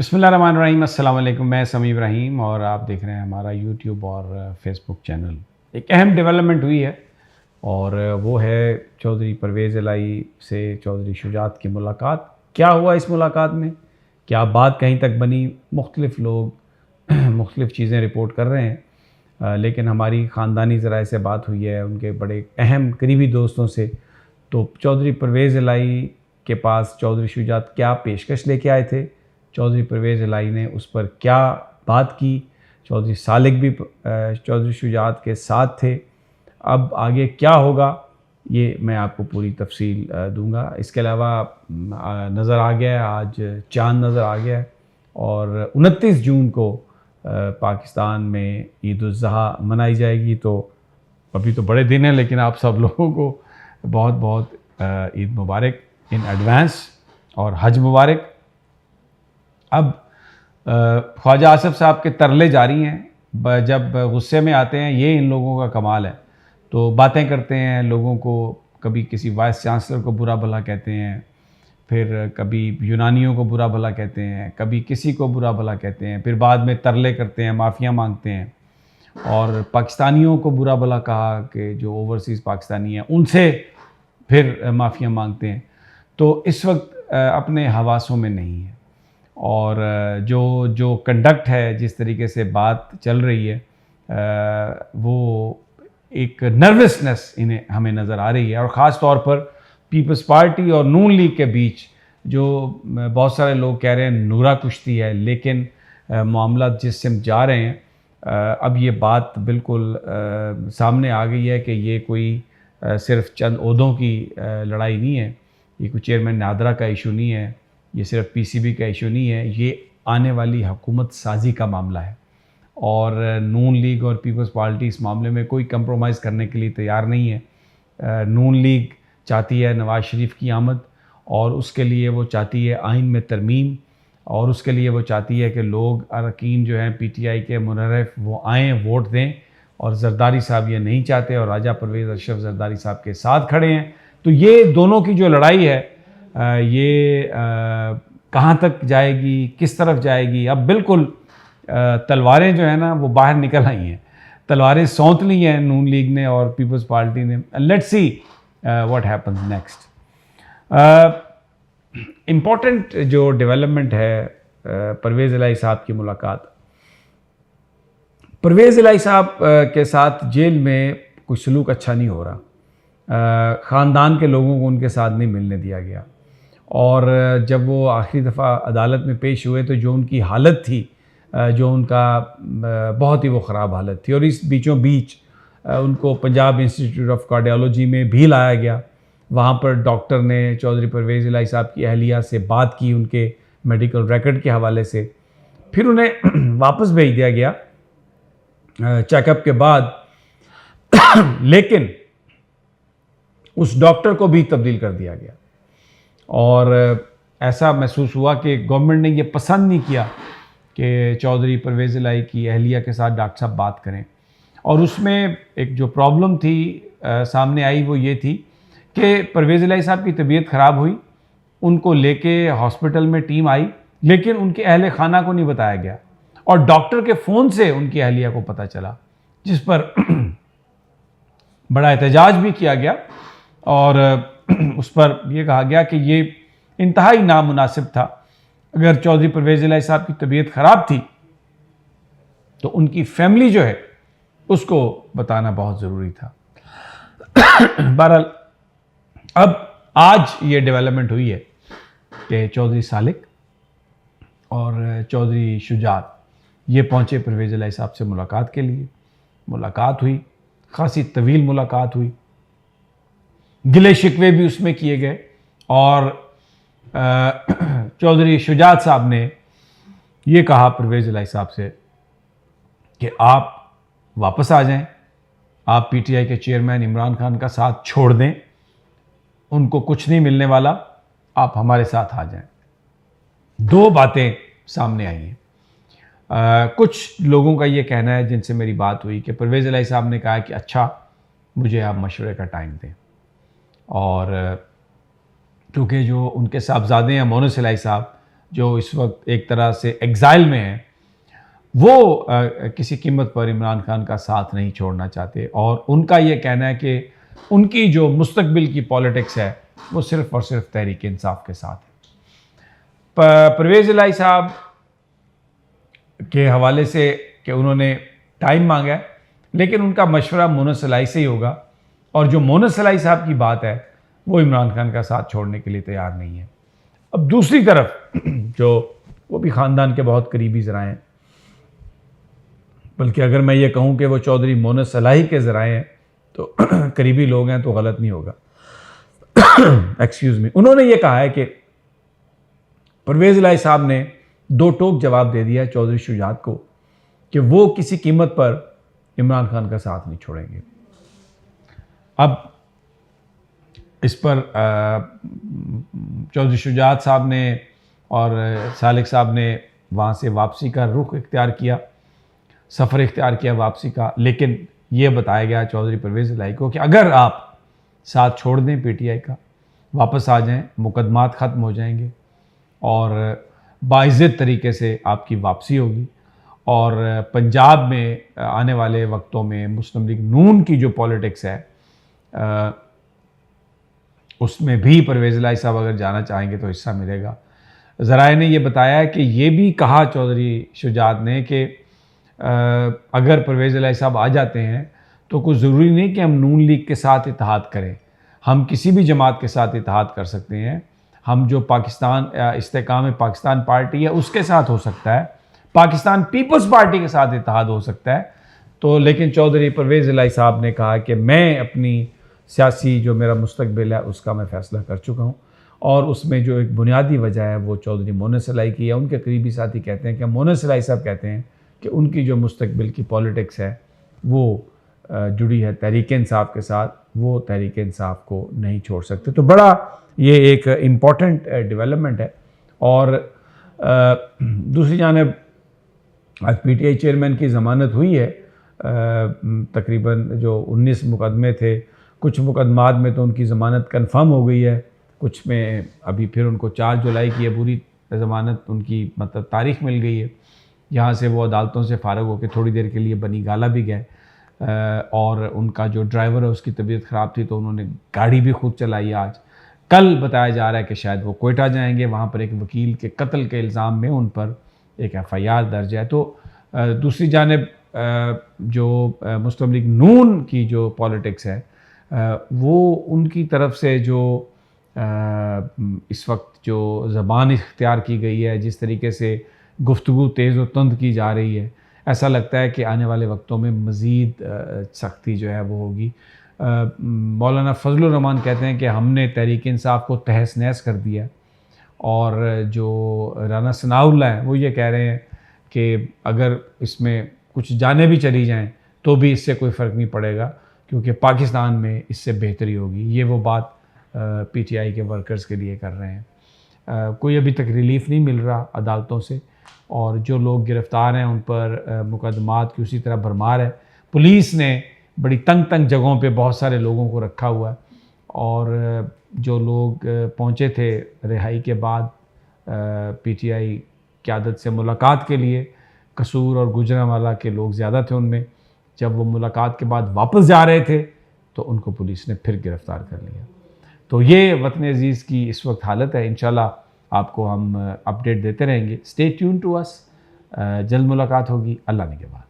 बिस्मिल्लाहिर्रहमानिर्रहीम, अस्सलाम वालेकुम। मैं समी इब्राहिम और आप देख रहे हैं हमारा यूट्यूब और फेसबुक चैनल। एक अहम डेवलपमेंट हुई है और वो है चौधरी परवेज़ इलाही से चौधरी शुजात की मुलाकात। क्या हुआ इस मुलाकात में, क्या बात कहीं तक बनी, मुख्तलिफ़ लोग मुख्तलिफ़ चीज़ें रिपोर्ट कर रहे हैं। लेकिन हमारी ख़ानदानी ज़राए से बात हुई है उनके बड़े अहम करीबी दोस्तों से। तो चौधरी परवेज़ इलाही के पास चौधरी शुजात क्या पेशकश लेके आए थे, चौधरी परवेज़ इलाही ने उस पर क्या बात की, चौधरी सालिक भी चौधरी शुजात के साथ थे। अब आगे क्या होगा ये मैं आपको पूरी तफसील दूंगा। इसके अलावा नज़र आ गया है, आज चाँद नज़र आ गया है और 29 जून को पाकिस्तान में ईद उल ज़ुहा मनाई जाएगी। तो अभी तो बड़े दिन हैं, लेकिन आप सब लोगों को बहुत बहुत ईद मुबारक इन एडवांस और हज मुबारक। अब ख्वाजा आसिफ साहब के तरले जारी हैं। जब गुस्से में आते हैं, ये इन लोगों का कमाल है। तो बातें करते हैं लोगों को, कभी किसी वाइस चांसलर को बुरा भला कहते हैं, फिर कभी यूनानियों को बुरा भला कहते हैं, कभी किसी को बुरा भला कहते हैं, फिर बाद में तरले करते हैं, माफ़ियाँ मांगते हैं और पाकिस्तानियों को बुरा भला कहा कि जो ओवरसीज़ पाकिस्तानी हैं उनसे फिर माफ़ियाँ मांगते हैं। तो इस वक्त अपने हवासों में नहीं है और जो जो कंडक्ट है, जिस तरीके से बात चल रही है, वो एक नर्वसनेस इन्हें हमें नज़र आ रही है। और ख़ास तौर पर पीपल्स पार्टी और नून लीग के बीच जो बहुत सारे लोग कह रहे हैं नूरा कुश्ती है, लेकिन मामला जिस सिम जा रहे हैं, अब ये बात बिल्कुल सामने आ गई है कि ये कोई सिर्फ चंद ओहदों की लड़ाई नहीं है, ये कोई चेयरमैन नादरा का इशू नहीं है, ये सिर्फ पीसीबी का इशू नहीं है, ये आने वाली हुकूमत साजी का मामला है। और नून लीग और पीपल्स पार्टी इस मामले में कोई कंप्रोमाइज़ करने के लिए तैयार नहीं है। नून लीग चाहती है नवाज़ शरीफ की आमद और उसके लिए वो चाहती है आइन में तरमीम, और उसके लिए वो चाहती है कि लोग अरकान जो हैं पीटीआई के मुनहरफ वो आएँ, वोट दें। और जरदारी साहब ये नहीं चाहते और राजा परवेज़ अशरफ जरदारी साहब के साथ खड़े हैं। तो ये दोनों की जो लड़ाई है, ये कहाँ तक जाएगी, किस तरफ जाएगी, अब बिल्कुल तलवारें जो है ना वो बाहर निकल आई हैं। तलवारें सौंत ली हैं नून लीग ने और पीपल्स पार्टी ने। Let's see what happens next. Important जो डेवलपमेंट है, परवेज़ इलाही साहब की मुलाकात। परवेज़ इलाही साहब के साथ जेल में कुछ सलूक अच्छा नहीं हो रहा। ख़ानदान के लोगों को उनके साथ नहीं मिलने दिया गया और जब वो आखिरी दफ़ा अदालत में पेश हुए तो जो उनकी हालत थी, जो उनका बहुत ही वो ख़राब हालत थी। और इस बीचों बीच उनको पंजाब इंस्टीट्यूट ऑफ कार्डियोलॉजी में भी लाया गया। वहाँ पर डॉक्टर ने चौधरी परवेज़ इलाही साहब की अहलिया से बात की उनके मेडिकल रिकॉर्ड के हवाले से, फिर उन्हें वापस भेज दिया गया चेकअप के बाद। लेकिन उस डॉक्टर को भी तब्दील कर दिया गया और ऐसा महसूस हुआ कि गवर्नमेंट ने ये पसंद नहीं किया कि चौधरी परवेज़ इलाही की अहलिया के साथ डॉक्टर साहब बात करें। और उसमें एक जो प्रॉब्लम थी सामने आई, वो ये थी कि परवेज़ इलाही साहब की तबीयत ख़राब हुई, उनको लेके हॉस्पिटल में टीम आई, लेकिन उनके अहले खाना को नहीं बताया गया और डॉक्टर के फ़ोन से उनकी अहलिया को पता चला, जिस पर बड़ा एहतजाज भी किया गया और उस पर यह कहा गया कि ये इंतहाई नामुनासिब था। अगर चौधरी परवेज़ इलाही साहब की तबीयत ख़राब थी तो उनकी फैमिली जो है उसको बताना बहुत ज़रूरी था। बहरहाल अब आज ये डेवलपमेंट हुई है कि चौधरी सालिक और चौधरी शुजात ये पहुँचे परवेज़ इलाही साहब से मुलाकात के लिए। मुलाकात हुई, ख़ासी तवील मुलाकात हुई, गिले शिकवे भी उसमें किए गए और चौधरी शुजात साहब ने ये कहा परवेज़ इलाही साहब से कि आप वापस आ जाएं, आप पीटीआई के चेयरमैन इमरान खान का साथ छोड़ दें, उनको कुछ नहीं मिलने वाला, आप हमारे साथ आ जाएं। दो बातें सामने आई हैं। कुछ लोगों का ये कहना है जिनसे मेरी बात हुई कि परवेज़ इलाही साहब ने कहा कि अच्छा मुझे आप मशवरे का टाइम दें, और क्योंकि जो उनके साहबजादे हैं मोनस इलाही साहब जो इस वक्त एक तरह से एग्ज़ाइल में हैं, वो किसी कीमत पर इमरान खान का साथ नहीं छोड़ना चाहते और उनका ये कहना है कि उनकी जो मुस्तकबिल की पॉलिटिक्स है वो सिर्फ़ और सिर्फ तहरीक इंसाफ के साथ है। परवेज़ इलाही साहब के हवाले से कि उन्होंने टाइम मांगा है, लेकिन उनका मशवरा मोनस इलाही से ही होगा और जो मोनस इलाही साहब की बात है वो इमरान खान का साथ छोड़ने के लिए तैयार नहीं है। अब दूसरी तरफ जो वो भी ख़ानदान के बहुत करीबी ज़राए हैं, बल्कि अगर मैं ये कहूँ कि वो चौधरी मोनस इलाही के ज़राए हैं तो करीबी लोग हैं तो गलत नहीं होगा। Excuse me. उन्होंने ये कहा है कि परवेज़ इलाही साहब ने दो टोक जवाब दे दिया है चौधरी शुजात को कि वो किसी कीमत पर इमरान खान का साथ नहीं छोड़ेंगे। अब इस पर चौधरी शुजात साहब ने और सालिक साहब ने वहाँ से वापसी का रुख इख्तियार किया, सफ़र इख्तियार किया वापसी का, लेकिन ये बताया गया चौधरी परवेज़ इलाही को कि अगर आप साथ छोड़ दें पीटीआई का, वापस आ जाएं, मुकदमात ख़त्म हो जाएंगे और बाइज़्ज़त तरीके से आपकी वापसी होगी और पंजाब में आने वाले वक्तों में मुस्लिम लीग नून की जो पॉलिटिक्स है उसमें भी परवेज़ इलाही साहब अगर जाना चाहेंगे तो हिस्सा मिलेगा। ज़राए ने ये बताया है कि ये भी कहा चौधरी शुजात ने कि अगर परवेज़ इलाही साहब आ जाते हैं तो कुछ ज़रूरी नहीं कि हम नून लीग के साथ इत्तेहाद करें, हम किसी भी जमात के साथ इत्तेहाद कर सकते हैं। हम जो पाकिस्तान इस्तेकाम पाकिस्तान पार्टी है उसके साथ हो सकता है, पाकिस्तान पीपल्स पार्टी के साथ इत्तेहाद हो सकता है। तो लेकिन चौधरी परवेज़ इलाही साहब ने कहा कि मैं अपनी सियासी जो मेरा मुस्तकबिल है उसका मैं फ़ैसला कर चुका हूँ और उसमें जो एक बुनियादी वजह है वो चौधरी मोनस इलाही की है। उनके करीबी साथी कहते हैं कि मोनस इलाही साहब कहते हैं कि उनकी जो मुस्तकबिल की पॉलिटिक्स है वो जुड़ी है तहरीक इंसाफ के साथ, वो तहरीक इंसाफ को नहीं छोड़ सकते। तो बड़ा ये एक इम्पॉर्टेंट डेवलपमेंट है। और दूसरी जानिब आज पीटीआई चेयरमैन की ज़मानत हुई है, तकरीबन जो 19 मुकदमे थे, कुछ मुकदमात में तो उनकी ज़मानत कन्फर्म हो गई है, कुछ में अभी फिर उनको 4 जुलाई की अबूरी ज़मानत उनकी मतलब तारीख़ मिल गई है। यहाँ से वो अदालतों से फ़ारग होकर थोड़ी देर के लिए बनी गाला भी गए और उनका जो ड्राइवर है उसकी तबीयत ख़राब थी तो उन्होंने गाड़ी भी खुद चलाई आज। कल बताया जा रहा है कि शायद वो कोयटा जाएंगे, वहाँ पर एक वकील के कत्ल के इल्ज़ाम में उन पर एक FIR दर्ज है। तो दूसरी जानिब जो मुस्लिम लीग नून की जो पॉलिटिक्स है वो उनकी तरफ से जो इस वक्त जो ज़बान इख्तियार की गई है, जिस तरीके से गुफ्तगू तेज़ व तंद की जा रही है, ऐसा लगता है कि आने वाले वक्तों में मज़ीद सख्ती जो है वो होगी। मौलाना फजलुर रहमान कहते हैं कि हमने तहरीक इंसाफ को तहस नहस कर दिया और जो राना सनाउल्लाह हैं वो ये कह रहे हैं कि अगर इसमें कुछ जानें भी चली जाएं तो भी इससे कोई फ़र्क नहीं पड़ेगा क्योंकि पाकिस्तान में इससे बेहतरी होगी। ये वो बात PTI के वर्कर्स के लिए कर रहे हैं। कोई अभी तक रिलीफ नहीं मिल रहा अदालतों से और जो लोग गिरफ़्तार हैं उन पर मुकदमात की उसी तरह भरमार है। पुलिस ने बड़ी तंग तंग जगहों पे बहुत सारे लोगों को रखा हुआ है और जो लोग पहुँचे थे रिहाई के बाद PTI क़यादत से मुलाकात के लिए, कसूर और गुजरांवाला के लोग ज़्यादा थे उनमें, जब वो मुलाकात के बाद वापस जा रहे थे तो उनको पुलिस ने फिर गिरफ़्तार कर लिया। तो ये वतन अज़ीज़ की इस वक्त हालत है। इंशाल्लाह आपको हम अपडेट देते रहेंगे। Stay tuned to us. जल्द मुलाकात होगी अल्लाह ने के बाद।